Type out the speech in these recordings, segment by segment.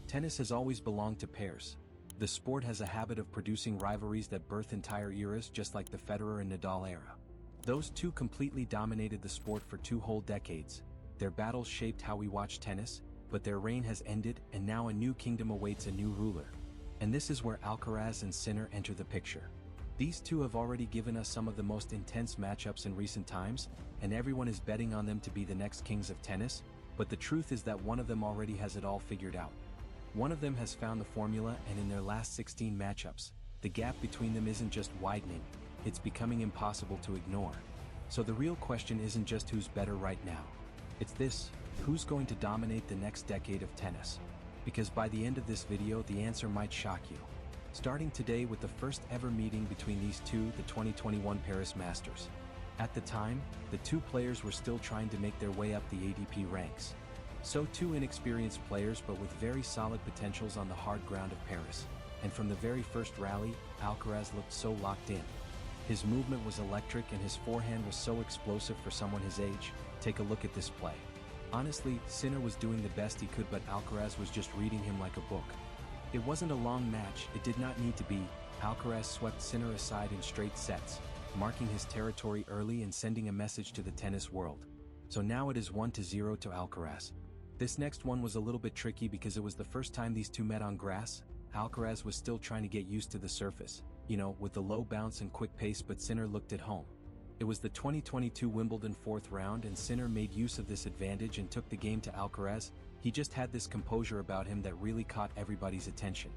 Tennis has always belonged to pairs. The sport has a habit of producing rivalries that birth entire eras, just like the Federer and Nadal era. Those two completely dominated the sport for 2 whole decades. Their battles shaped how we watch tennis, but their reign has ended and now a new kingdom awaits a new ruler. And this is where Alcaraz and Sinner enter the picture. These two have already given us some of the most intense matchups in recent times, and everyone is betting on them to be the next kings of tennis, but the truth is that one of them already has it all figured out. One of them has found the formula, and in their last 16 matchups, the gap between them isn't just widening, it's becoming impossible to ignore. So the real question isn't just who's better right now. It's this: who's going to dominate the next decade of tennis? Because by the end of this video, the answer might shock you. Starting today with the first ever meeting between these two, the 2021 Paris Masters. At the time, the two players were still trying to make their way up the ATP ranks. So two inexperienced players but with very solid potentials on the hard ground of Paris. And from the very first rally, Alcaraz looked so locked in. His movement was electric and his forehand was so explosive for someone his age. Take a look at this play. Honestly, Sinner was doing the best he could, but Alcaraz was just reading him like a book. It wasn't a long match, it did not need to be. Alcaraz swept Sinner aside in straight sets, marking his territory early and sending a message to the tennis world. So now it is 1-0 to Alcaraz. This next one was a little bit tricky because it was the first time these two met on grass. Alcaraz was still trying to get used to the surface, with the low bounce and quick pace, but Sinner looked at home. It was the 2022 Wimbledon 4th round and Sinner made use of this advantage and took the game to Alcaraz. He just had this composure about him that really caught everybody's attention.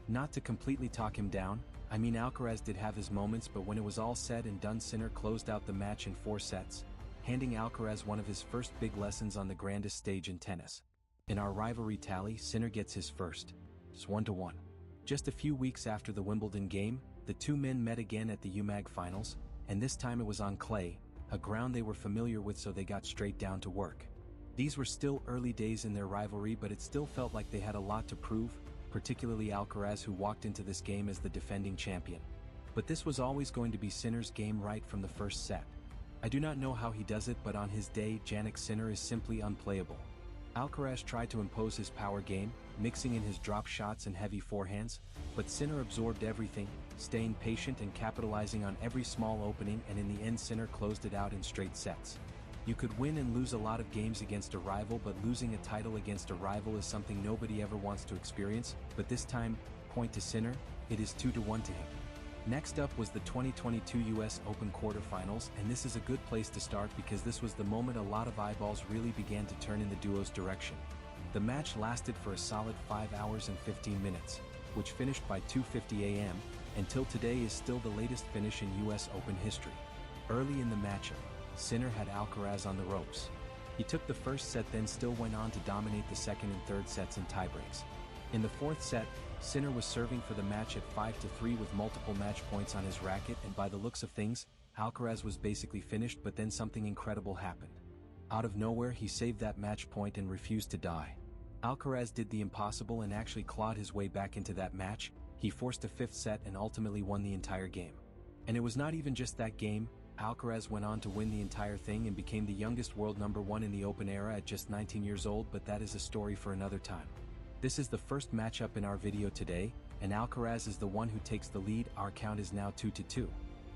Not to completely talk him down, Alcaraz did have his moments, but when it was all said and done, Sinner closed out the match in 4 sets, handing Alcaraz one of his first big lessons on the grandest stage in tennis. In our rivalry tally, Sinner gets his first. It's 1-1. Just a few weeks after the Wimbledon game, the two men met again at the UMAG finals, and this time it was on clay, a ground they were familiar with, so they got straight down to work. These were still early days in their rivalry, but it still felt like they had a lot to prove, particularly Alcaraz, who walked into this game as the defending champion. But this was always going to be Sinner's game right from the first set. I do not know how he does it, but on his day, Jannik Sinner is simply unplayable. Alcaraz tried to impose his power game, mixing in his drop shots and heavy forehands, but Sinner absorbed everything, staying patient and capitalizing on every small opening, and in the end Sinner closed it out in straight sets. You could win and lose a lot of games against a rival, but losing a title against a rival is something nobody ever wants to experience, but this time, point to Sinner, it is 2-1 to him. Next up was the 2022 US Open quarterfinals, and this is a good place to start because this was the moment a lot of eyeballs really began to turn in the duo's direction. The match lasted for a solid 5 hours and 15 minutes, which finished by 2:50 a.m., and till today is still the latest finish in US Open history. Early in the matchup, Sinner had Alcaraz on the ropes. He took the first set, then still went on to dominate the second and third sets in tiebreaks. In the 4th set, Sinner was serving for the match at 5-3 with multiple match points on his racket, and by the looks of things, Alcaraz was basically finished, but then something incredible happened. Out of nowhere, he saved that match point and refused to die. Alcaraz did the impossible and actually clawed his way back into that match. He forced a 5th set and ultimately won the entire game. And it was not even just that game. Alcaraz went on to win the entire thing and became the youngest world #1 in the Open era at just 19 years old, but that is a story for another time. This is the first matchup in our video today, and Alcaraz is the one who takes the lead. Our count is now 2-2.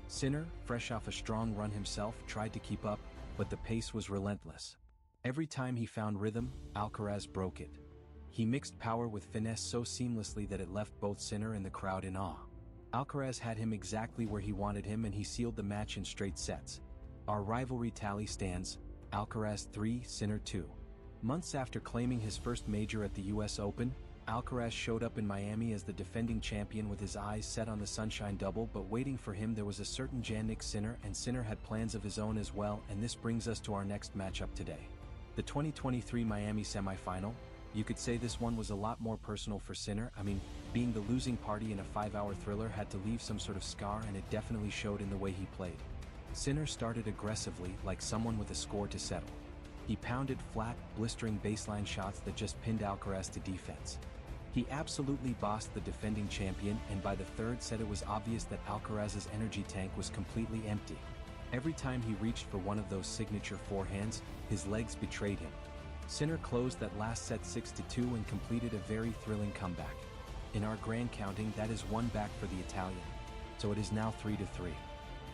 Sinner, fresh off a strong run himself, tried to keep up, but the pace was relentless. Every time he found rhythm, Alcaraz broke it. He mixed power with finesse so seamlessly that it left both Sinner and the crowd in awe. Alcaraz had him exactly where he wanted him, and he sealed the match in straight sets. Our rivalry tally stands: Alcaraz 3, Sinner 2. Months after claiming his first major at the US Open, Alcaraz showed up in Miami as the defending champion with his eyes set on the Sunshine Double, but waiting for him there was a certain Jannik Sinner, and Sinner had plans of his own as well, and this brings us to our next matchup today. The 2023 Miami semifinal. You could say this one was a lot more personal for Sinner. Being the losing party in a 5-hour thriller had to leave some sort of scar, and it definitely showed in the way he played. Sinner started aggressively, like someone with a score to settle. He pounded flat, blistering baseline shots that just pinned Alcaraz to defense. He absolutely bossed the defending champion, and by the 3rd set it was obvious that Alcaraz's energy tank was completely empty. Every time he reached for one of those signature forehands, his legs betrayed him. Sinner closed that last set 6-2 and completed a very thrilling comeback. In our grand counting, that is one back for the Italian. So it is now 3-3.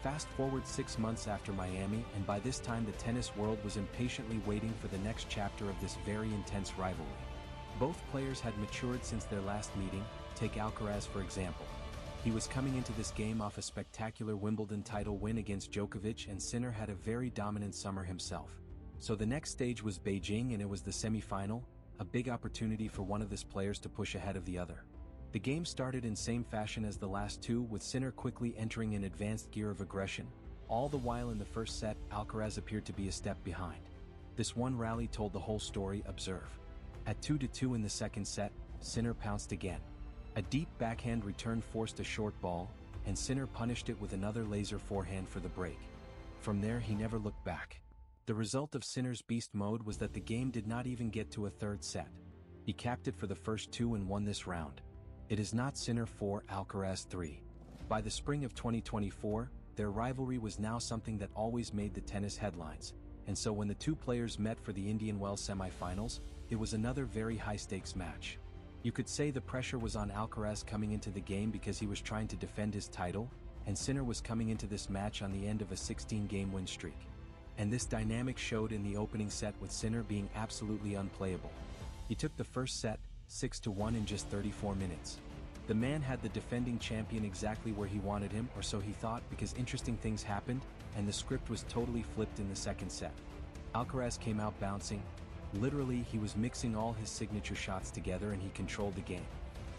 Fast forward 6 months after Miami, and by this time the tennis world was impatiently waiting for the next chapter of this very intense rivalry. Both players had matured since their last meeting. Take Alcaraz for example. He was coming into this game off a spectacular Wimbledon title win against Djokovic, and Sinner had a very dominant summer himself. So the next stage was Beijing, and it was the semi-final, a big opportunity for one of these players to push ahead of the other. The game started in same fashion as the last two, with Sinner quickly entering an advanced gear of aggression. All the while in the first set, Alcaraz appeared to be a step behind. This one rally told the whole story. Observe. At 2-2 in the second set, Sinner pounced again. A deep backhand return forced a short ball, and Sinner punished it with another laser forehand for the break. From there he never looked back. The result of Sinner's beast mode was that the game did not even get to a third set. He capped it for the first two and won this round. It is not Sinner 4, Alcaraz 3. By the spring of 2024, their rivalry was now something that always made the tennis headlines, and so when the two players met for the Indian Wells semi-finals, it was another very high-stakes match. You could say the pressure was on Alcaraz coming into the game because he was trying to defend his title, and Sinner was coming into this match on the end of a 16-game win streak. And this dynamic showed in the opening set, with Sinner being absolutely unplayable. He took the first set, 6-1 in just 34 minutes. The man had the defending champion exactly where he wanted him, or so he thought, because interesting things happened, and the script was totally flipped in the second set. Alcaraz came out bouncing. Literally, he was mixing all his signature shots together and he controlled the game.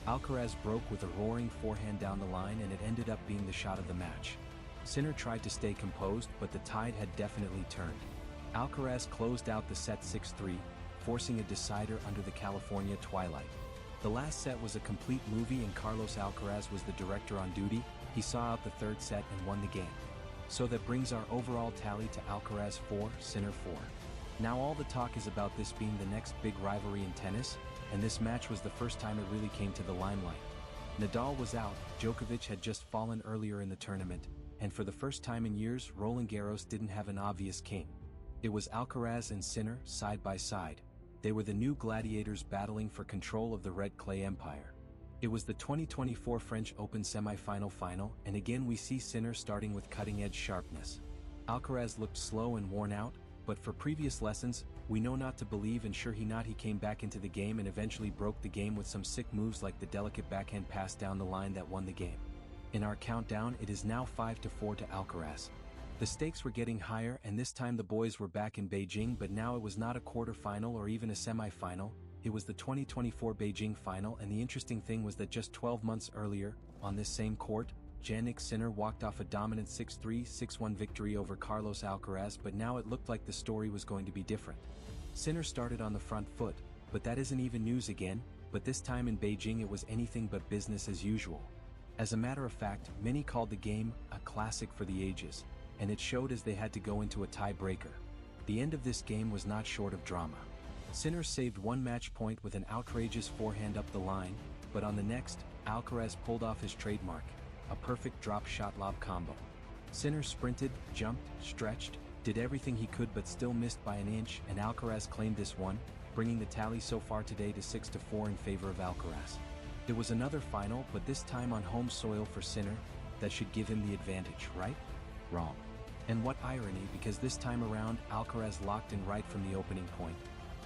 Alcaraz broke with a roaring forehand down the line, and it ended up being the shot of the match. Sinner tried to stay composed, but the tide had definitely turned. Alcaraz closed out the set 6-3, forcing a decider under the California twilight. The last set was a complete movie, and Carlos Alcaraz was the director on duty. He saw out the third set and won the game. So that brings our overall tally to Alcaraz 4, Sinner 4. Now all the talk is about this being the next big rivalry in tennis, and this match was the first time it really came to the limelight. Nadal was out, Djokovic had just fallen earlier in the tournament, and for the first time in years, Roland Garros didn't have an obvious king. It was Alcaraz and Sinner, side by side. They were the new gladiators battling for control of the red clay empire. It was the 2024 French Open semi-final final, and again we see Sinner starting with cutting-edge sharpness. Alcaraz looked slow and worn out, but for previous lessons, we know not to believe, and sure enough he came back into the game and eventually broke the game with some sick moves like the delicate backhand pass down the line that won the game. In our countdown, it is now 5-4 to Alcaraz. The stakes were getting higher, and this time the boys were back in Beijing, but now it was not a quarterfinal or even a semi-final. It was the 2024 Beijing final, and the interesting thing was that just 12 months earlier, on this same court, Jannik Sinner walked off a dominant 6-3, 6-1 victory over Carlos Alcaraz, but now it looked like the story was going to be different. Sinner started on the front foot, but that isn't even news again, but this time in Beijing it was anything but business as usual. As a matter of fact, many called the game a classic for the ages, and it showed as they had to go into a tiebreaker. The end of this game was not short of drama. Sinner saved one match point with an outrageous forehand up the line, but on the next, Alcaraz pulled off his trademark, a perfect drop shot lob combo. Sinner sprinted, jumped, stretched, did everything he could but still missed by an inch, and Alcaraz claimed this one, bringing the tally so far today to 6-4 in favor of Alcaraz. It was another final, but this time on home soil for Sinner. That should give him the advantage, right? Wrong. And what irony, because this time around, Alcaraz locked in right from the opening point.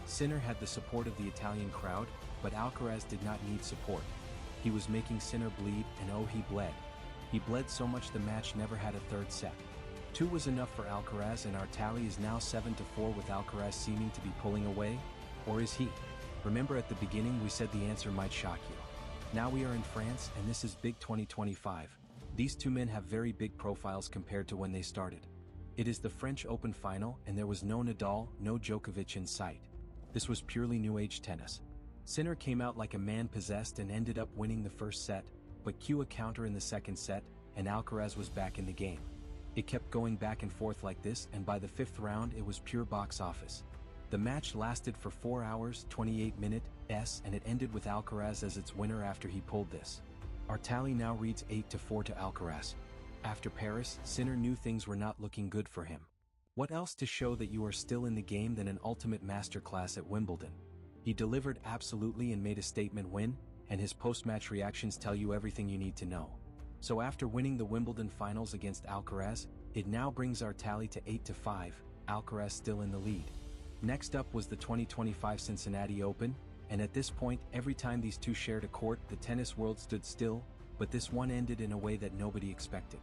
Sinner had the support of the Italian crowd, but Alcaraz did not need support. He was making Sinner bleed, and oh, he bled. He bled so much the match never had a third set. 2 was enough for Alcaraz, and our tally is now 7-4 with Alcaraz seeming to be pulling away. Or is he? Remember at the beginning we said the answer might shock you. Now we are in France, and this is big 2025. These two men have very big profiles compared to when they started. It is the French Open final, and there was no Nadal, no Djokovic in sight. This was purely new age tennis. Sinner came out like a man possessed and ended up winning the first set, but cue a counter in the second set, and Alcaraz was back in the game. It kept going back and forth like this, and by the 5th round it was pure box office. The match lasted for 4 hours, 28 minutes, and it ended with Alcaraz as its winner after he pulled this. Our tally now reads 8-4 to Alcaraz. After Paris, Sinner knew things were not looking good for him. What else to show that you are still in the game than an ultimate masterclass at Wimbledon? He delivered absolutely and made a statement win, and his post-match reactions tell you everything you need to know. So after winning the Wimbledon finals against Alcaraz, it now brings our tally to 8-5, Alcaraz still in the lead. Next up was the 2025 Cincinnati Open, and at this point every time these two shared a court the tennis world stood still, but this one ended in a way that nobody expected.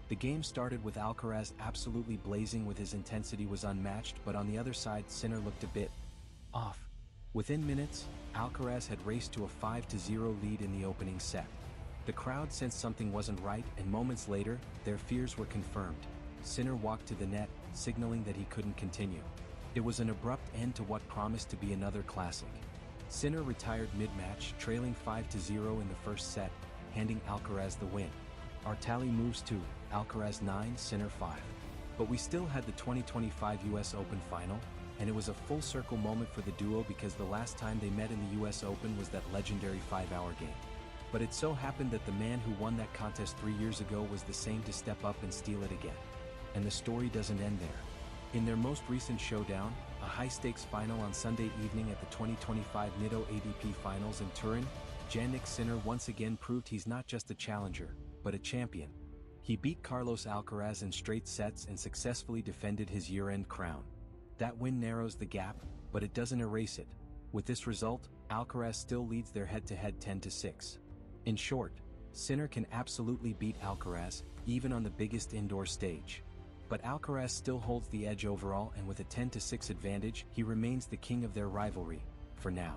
The game started with Alcaraz absolutely blazing with his intensity was unmatched, but on the other side Sinner looked a bit off. Within minutes, Alcaraz had raced to a 5-0 lead in the opening set. The crowd sensed something wasn't right, and moments later, their fears were confirmed. Sinner walked to the net, signaling that he couldn't continue. It was an abrupt end to what promised to be another classic. Sinner retired mid-match, trailing 5-0 in the first set, handing Alcaraz the win. Our tally moves to Alcaraz 9, Sinner 5. But we still had the 2025 US Open final, and it was a full-circle moment for the duo because the last time they met in the US Open was that legendary 5-hour game. But it so happened that the man who won that contest 3 years ago was the same to step up and steal it again. And the story doesn't end there. In their most recent showdown, a high-stakes final on Sunday evening at the 2025 Nitto ADP Finals in Turin, Jannik Sinner once again proved he's not just a challenger, but a champion. He beat Carlos Alcaraz in straight sets and successfully defended his year-end crown. That win narrows the gap, but it doesn't erase it. With this result, Alcaraz still leads their head-to-head 10-6. In short, Sinner can absolutely beat Alcaraz, even on the biggest indoor stage. But Alcaraz still holds the edge overall, and with a 10-6 advantage, he remains the king of their rivalry, for now.